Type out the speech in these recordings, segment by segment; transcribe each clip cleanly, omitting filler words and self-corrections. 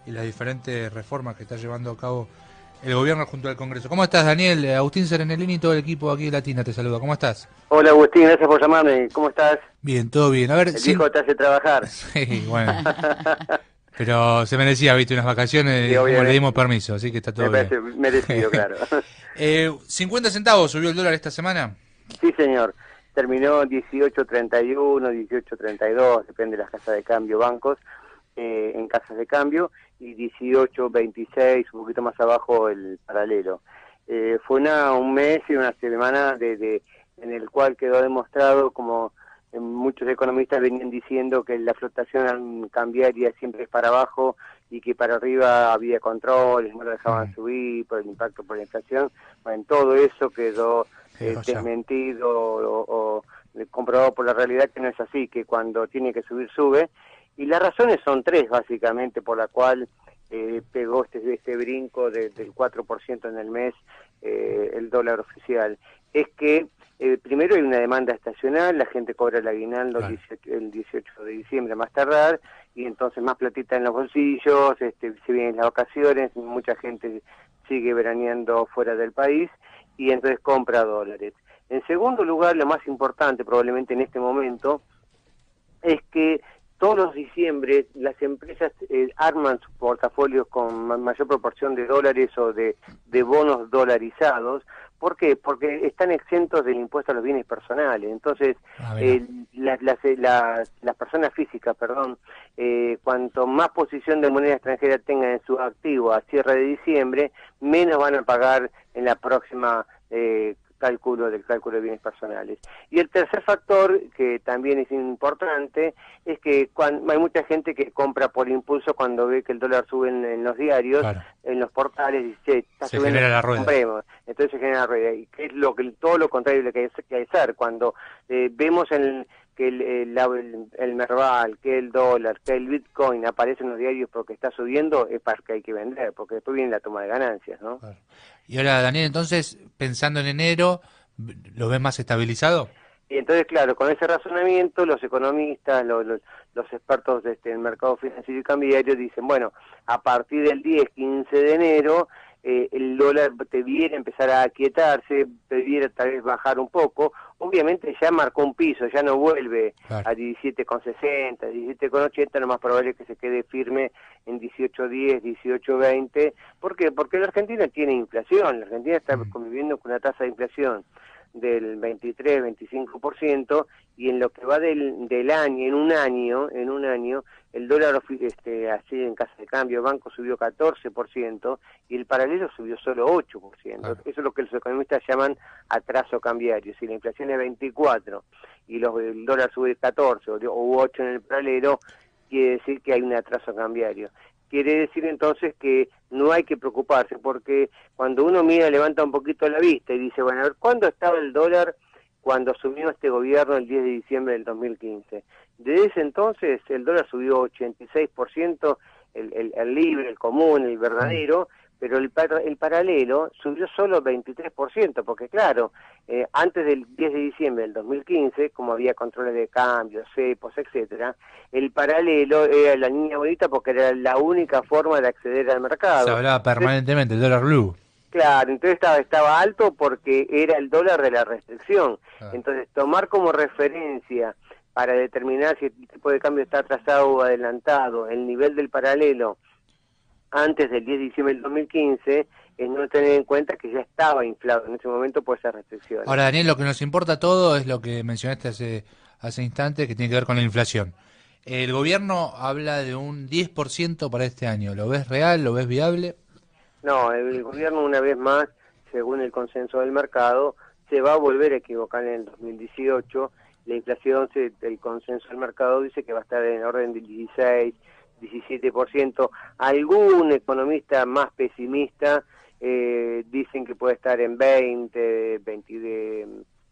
y las diferentes reformas que está llevando a cabo el gobierno junto al Congreso. ¿Cómo estás, Daniel? Agustín Serenelini y todo el equipo aquí de Latina te saluda. ¿Cómo estás? Hola Agustín, gracias por llamarme. ¿Cómo estás? Bien, todo bien. A ver, El viejo te hace trabajar. Sí, bueno. Pero se merecía, viste, unas Sí, vacaciones, como le dimos obviamente. permiso, así que está Me todo bien. parece merecido, claro. 50 centavos subió el dólar esta semana. Sí, señor. Terminó 18.31, 18.32, depende de las casas de cambio, bancos, en casas de cambio, y 18.26, un poquito más abajo el paralelo. Fue un mes y una semana en el cual quedó demostrado, como muchos economistas venían diciendo, que la flotación cambiaria siempre es para abajo y que para arriba había controles, no lo dejaban Mm, subir por el impacto por la inflación. Bueno, todo eso quedó ya. desmentido o comprobado por la realidad, que no es así, que cuando tiene que subir, sube. Y las razones son tres, básicamente, por la cual pegó este brinco del 4% en el mes el dólar oficial. Es que primero hay una demanda estacional, la gente cobra el aguinaldo Claro. el 18 de diciembre a más tardar, y entonces más platita en los bolsillos, se vienen las vacaciones, mucha gente sigue veraneando fuera del país, y entonces compra dólares. En segundo lugar, lo más importante probablemente en este momento, es que todos los diciembre las empresas arman sus portafolios con mayor proporción de dólares o de bonos dolarizados. ¿Por qué? Porque están exentos del impuesto a los bienes personales. Entonces, Ah, mira. las personas físicas, perdón, cuanto más posición de moneda extranjera tengan en su activo a cierre de diciembre, menos van a pagar en la próxima cálculo de bienes personales. Y el tercer factor, que también es importante, es que hay mucha gente que compra por impulso cuando ve que el dólar sube en los diarios, Claro. en los portales, y dice, está Se subiendo, genera la rueda. compremos. Entonces se genera rueda. Y que es todo lo contrario de lo que hay que hacer. Cuando vemos que el Merval, que el dólar, que el Bitcoin aparece en los diarios porque está subiendo, es para que hay que vender, porque después viene la toma de ganancias, ¿no? Claro. Y ahora, Daniel, entonces, pensando en enero, ¿lo ves más estabilizado? Y entonces, claro, con ese razonamiento, los economistas, los expertos del mercado financiero y cambiario dicen, bueno, a partir del 10, 15 de enero, el dólar debiera empezar a aquietarse, debiera tal vez bajar un poco. Obviamente ya marcó un piso, ya no vuelve Claro. a 17,60, 17,80, lo más probable es que se quede firme en 18,10, 18,20. ¿Por qué? Porque la Argentina tiene inflación, la Argentina está Mm. conviviendo con una tasa de inflación del 23-25%, y en lo que va del año, en un año, el dólar así en casa de cambio, banco subió 14% y el paralelo subió solo 8%. Claro. Eso es lo que los economistas llaman atraso cambiario. Si la inflación es 24 y el dólar sube 14 o 8 en el paralelo, quiere decir que hay un atraso cambiario. Quiere decir entonces que no hay que preocuparse, porque cuando uno mira, levanta un poquito la vista y dice, bueno, a ver, ¿cuándo estaba el dólar cuando asumió este gobierno el 10 de diciembre del 2015? Desde ese entonces el dólar subió 86%, el libre, el común, el Mm. verdadero, pero el paralelo subió solo 23%, porque claro, antes del 10 de diciembre del 2015, como había controles de cambio, cepos, etcétera, el paralelo era la niña bonita porque era la única forma de acceder al Se mercado. hablaba Entonces, permanentemente del dólar blue. claro, entonces estaba alto porque era el dólar de la restricción. Claro. Entonces, tomar como referencia para determinar si el tipo de cambio está atrasado o adelantado el nivel del paralelo antes del 10 de diciembre del 2015 es no tener en cuenta que ya estaba inflado en ese momento por esas restricciones. Ahora, Daniel, lo que nos importa todo es lo que mencionaste hace instantes, que tiene que ver con la inflación. El gobierno habla de un 10% para este año. ¿Lo ves real? ¿Lo ves viable? No, el gobierno una vez más, según el consenso del mercado, se va a volver a equivocar en el 2018. La inflación, el consenso del mercado dice que va a estar en orden del 16, 17%. Algún economista más pesimista dicen que puede estar en 20,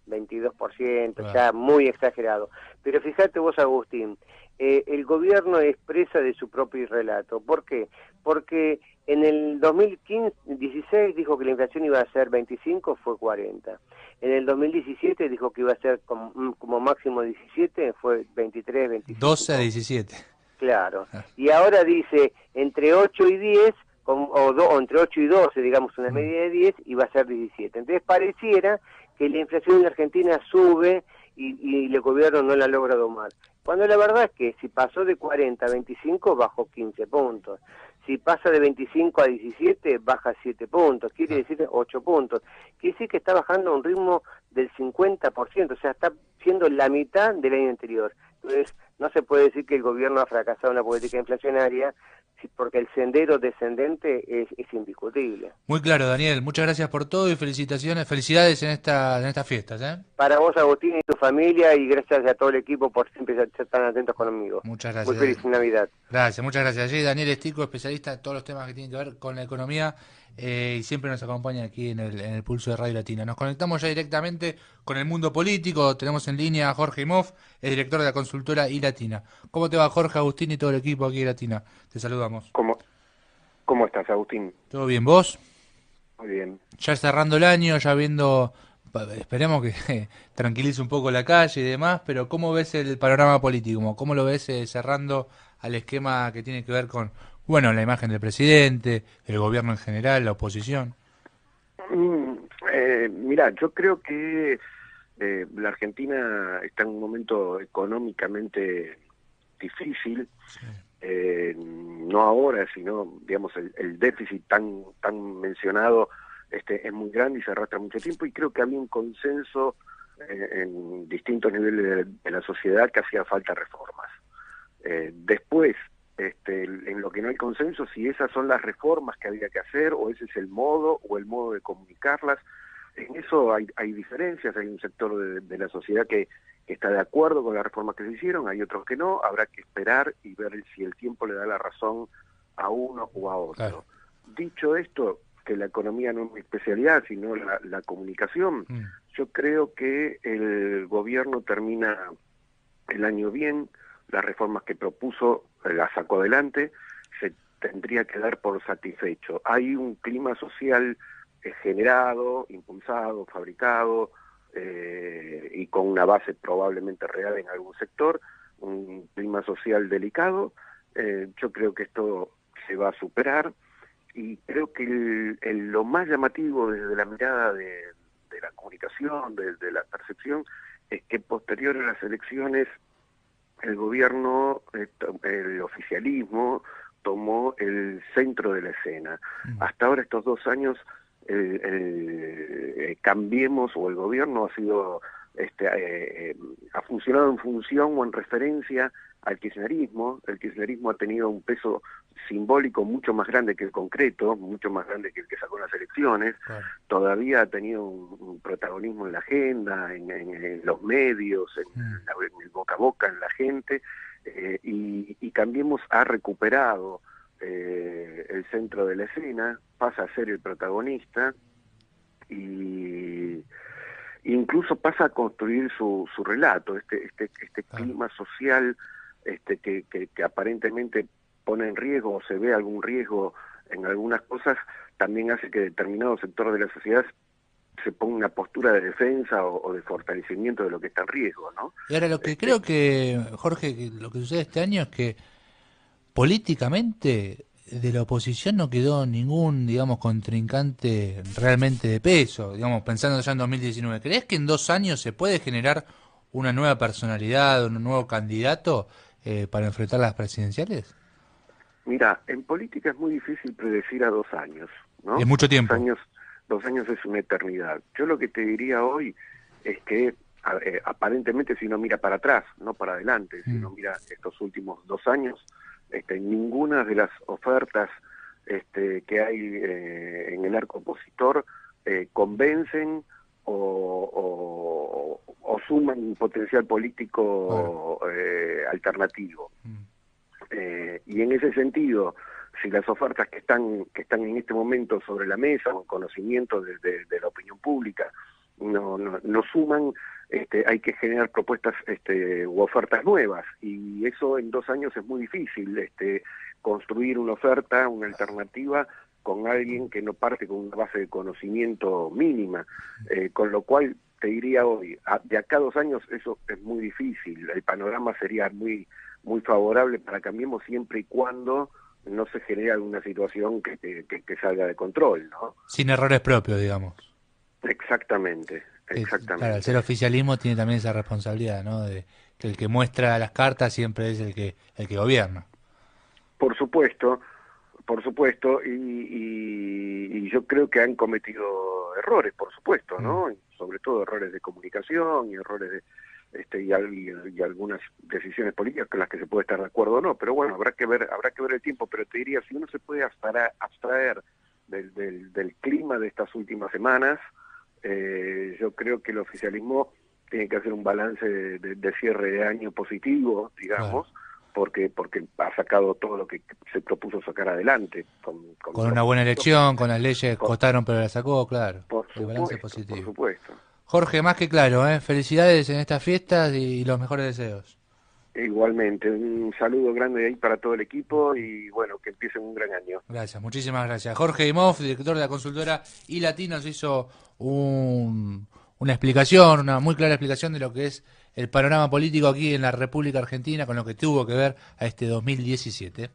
22%, Claro. ya muy exagerado. Pero fíjate vos, Agustín, el gobierno expresa de su propio relato. ¿Por qué? Porque en el 2016 dijo que la inflación iba a ser 25, fue 40. En el 2017 dijo que iba a ser como máximo 17, fue 23, 12 a 25. 17. Claro. Y ahora dice entre 8 y 10, o entre 8 y 12, digamos una media de 10, y va a ser 17. Entonces pareciera que la inflación en Argentina sube y el gobierno no la logra domar. Cuando la verdad es que si pasó de 40 a 25, bajó 15 puntos. Si pasa de 25 a 17, baja 7 puntos. Quiere decir 8 puntos. Quiere decir que está bajando a un ritmo del 50%, o sea, está siendo la mitad del año anterior. Entonces, no se puede decir que el gobierno ha fracasado en la política inflacionaria, porque el sendero descendente es indiscutible. Muy claro, Daniel. Muchas gracias por todo y felicitaciones, felicidades en estas fiestas, ¿eh? Para vos, Agustín, y tu familia, y gracias a todo el equipo por siempre ser tan atentos conmigo. Muchas Muy gracias. feliz Navidad. Gracias, muchas gracias. Allí Daniel Estico, especialista en todos los temas que tienen que ver con la economía, y siempre nos acompaña aquí en el Pulso de Radio Latina. Nos conectamos ya directamente con el mundo político. Tenemos en línea a Jorge Imhoff, el director de la consultora iLatina. ¿Cómo te va, Jorge, Agustín y todo el equipo aquí de Latina? Te saludamos. ¿Cómo estás, Agustín? ¿Todo bien? ¿Vos? Muy bien. Ya cerrando el año, ya viendo, esperemos que tranquilice un poco la calle y demás, pero ¿cómo ves el panorama político? ¿Cómo lo ves cerrando al esquema que tiene que ver con, bueno, la imagen del presidente, el gobierno en general, la oposición? Mira, yo creo que la Argentina está en un momento económicamente difícil, Sí. No ahora, sino, digamos, el déficit tan mencionado es muy grande y se arrastra mucho tiempo, y creo que había un consenso en distintos niveles de la sociedad que hacía falta reformas. Después, en lo que no hay consenso, si esas son las reformas que había que hacer, o ese es el modo, o el modo de comunicarlas. En eso hay diferencias. Hay un sector de la sociedad que está de acuerdo con las reformas que se hicieron, hay otros que no. Habrá que esperar y ver si el tiempo le da la razón a uno o a otro. Claro. Dicho esto, que la economía no es mi especialidad, sino la comunicación, yo creo que el gobierno termina el año bien. Las reformas que propuso las sacó adelante, se tendría que dar por satisfecho. Hay un clima social generado, impulsado, fabricado, y con una base probablemente real en algún sector, un clima social delicado. Yo creo que esto se va a superar, y creo que lo más llamativo desde la mirada de la comunicación, de la percepción, es que posterior a las elecciones el gobierno, el oficialismo, tomó el centro de la escena. Hasta ahora, estos 2 años, Cambiemos, o el gobierno, ha funcionado en función o en referencia al kirchnerismo. El kirchnerismo ha tenido un peso simbólico mucho más grande que el concreto, mucho más grande que el que sacó las elecciones. Claro. Todavía ha tenido un protagonismo en la agenda, en los medios, en el boca a boca, en la gente, y Cambiemos ha recuperado el centro de la escena, pasa a ser el protagonista, y incluso pasa a construir su relato. Este clima social que aparentemente pone en riesgo, o se ve algún riesgo en algunas cosas, también hace que determinado sector de la sociedad se ponga una postura de defensa o de fortalecimiento de lo que está en riesgo, ¿no? Y ahora lo que creo que, Jorge, que lo que sucede este año es que políticamente de la oposición no quedó ningún, digamos, contrincante realmente de peso, digamos, pensando ya en 2019. ¿Crees que en 2 años se puede generar una nueva personalidad, un nuevo candidato para enfrentar las presidenciales? Mira, en política es muy difícil predecir a 2 años, ¿no? Es mucho tiempo. 2 años es una eternidad. Yo lo que te diría hoy es que aparentemente, si uno mira para atrás, no para adelante, si uno mira estos últimos 2 años, ninguna de las ofertas que hay en el arco opositor convencen o suman un potencial político alternativo. Y en ese sentido, si las ofertas que están en este momento sobre la mesa, o en conocimiento de la opinión pública, no suman, hay que generar propuestas u ofertas nuevas, y eso en 2 años es muy difícil, construir una oferta, una alternativa con alguien que no parte con una base de conocimiento mínima, con lo cual te diría hoy, de acá a 2 años eso es muy difícil. El panorama sería muy muy favorable para Cambiemos siempre y cuando no se genere alguna situación que salga de control, ¿no? Sin errores propios, digamos. Exactamente, exactamente. Claro, el ser oficialismo tiene también esa responsabilidad, ¿no? De que el que muestra las cartas siempre es el que gobierna. Por supuesto, y yo creo que han cometido errores, por supuesto, ¿no? Sobre todo errores de comunicación y errores de y algunas decisiones políticas con las que se puede estar de acuerdo o no, pero bueno, habrá que ver el tiempo. Pero te diría, si uno se puede abstraer del clima de estas últimas semanas, yo creo que el oficialismo tiene que hacer un balance de cierre de año positivo, digamos, claro, porque ha sacado todo lo que se propuso sacar adelante. Con una buena elección, con las leyes costaron pero la sacó, claro. El balance positivo. Por supuesto. Jorge, más que claro, felicidades en estas fiestas y los mejores deseos. Igualmente, un saludo grande ahí para todo el equipo y bueno, que empiecen un gran año. Gracias, muchísimas gracias. Jorge Imhoff, director de la consultora iLatina, nos hizo una explicación, una muy clara explicación de lo que es el panorama político aquí en la República Argentina con lo que tuvo que ver a este 2017.